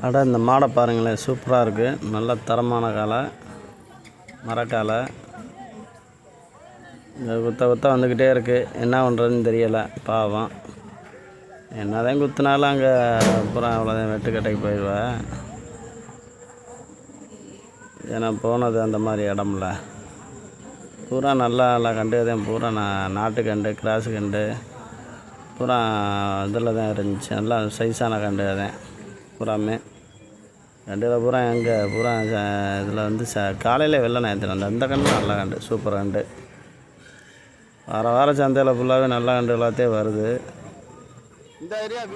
அட இந்த மாடை பாருங்களேன், சூப்பராக இருக்குது. நல்ல தரமான காலை, மரக்காலை. இந்த குத்த வந்துக்கிட்டே இருக்குது. என்ன பண்ணுறதுன்னு தெரியலை, பாவம். என்னதான் குத்துனாலும் அங்கே அப்புறம் அவ்வளோதான், வெட்டுக்கட்டைக்கு போயிடுவேன். ஏன்னா போனது அந்த மாதிரி இடம்ல. பூரா நல்லா கண்டு தான், பூரா நாட்டு கண்டு, கிராஸு கண்டு பூரா இதில் தான் இருந்துச்சு. நல்லா சைஸான கண்டு தான் பூராமே. கண்டில் பூரா எங்கே பூரா இதில் வந்து காலையில் வெள்ளை நேரத்தில் வந்து அந்த கண்டு நல்ல கண்டு, சூப்பர் கண்டு. வார சந்தையில் ஃபுல்லாகவே நல்ல கண்டு எல்லாத்தையும் வருது.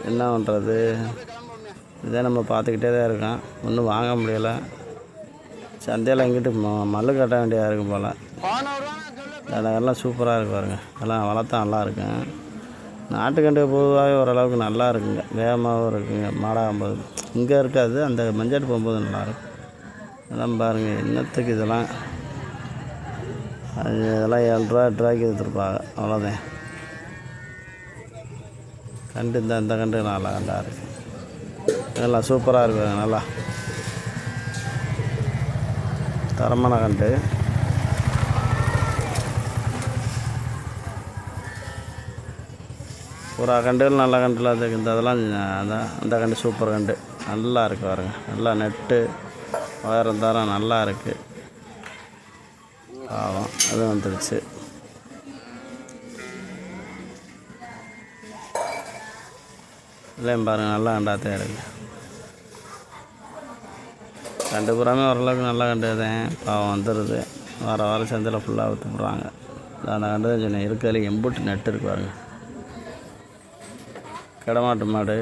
என்ன பண்ணுறது, இதே நம்ம பார்த்துக்கிட்டே தான் இருக்கோம். ஒன்றும் வாங்க முடியலை. சந்தையில் எங்கிட்டு மல்லு கட்ட வேண்டியதாக இருக்கும் போல். அதெல்லாம் சூப்பராக இருக்கு பாருங்க. எல்லாம் வளர்த்தா நல்லா இருக்குங்க. நாட்டுக்கண்டு பொதுவாகவே ஓரளவுக்கு நல்லா இருக்குங்க, வேகமாகவும் இருக்குங்க. மாடாகும்போது இங்கே இருக்காது, அந்த மஞ்சள் போகும்போது நல்லாயிருக்கும். இதெல்லாம் பாருங்கள், என்னத்துக்கு இதெல்லாம் இதெல்லாம் 7 ரூபா 8 ரூபாய்க்கு எடுத்துருப்பாங்க, அவ்வளோதான். கண்டு இந்த கண்டு நல்லா கண்டாக இருக்குது. இதெல்லாம் சூப்பராக இருக்குது, நல்லா தரமான கண்டு. ஒரு கண்டுகள் நல்ல கண்டில் அது இந்த அதெல்லாம் அந்த கண்டு சூப்பர் கண்டு நல்லா இருக்குது பாருங்க. நல்லா நெட்டு உயரம் தரம் நல்லா இருக்குது. பாவம் அது வந்துடுச்சு. இல்லையும் பாருங்கள், நல்லா கண்டாத்தே இருக்குது. கண்டு புறாமே ஓரளவுக்கு நல்லா கண்டு தான், பாவம் வந்துடுது. வார சந்தையில் ஃபுல்லாக ஊற்று போடுறாங்க. அந்த கண்டு தான் சொன்னேன், இருக்கிறதுல எம்புட்டு நெட்டு இருக்கு பாருங்க. கடமாட்டு மாடு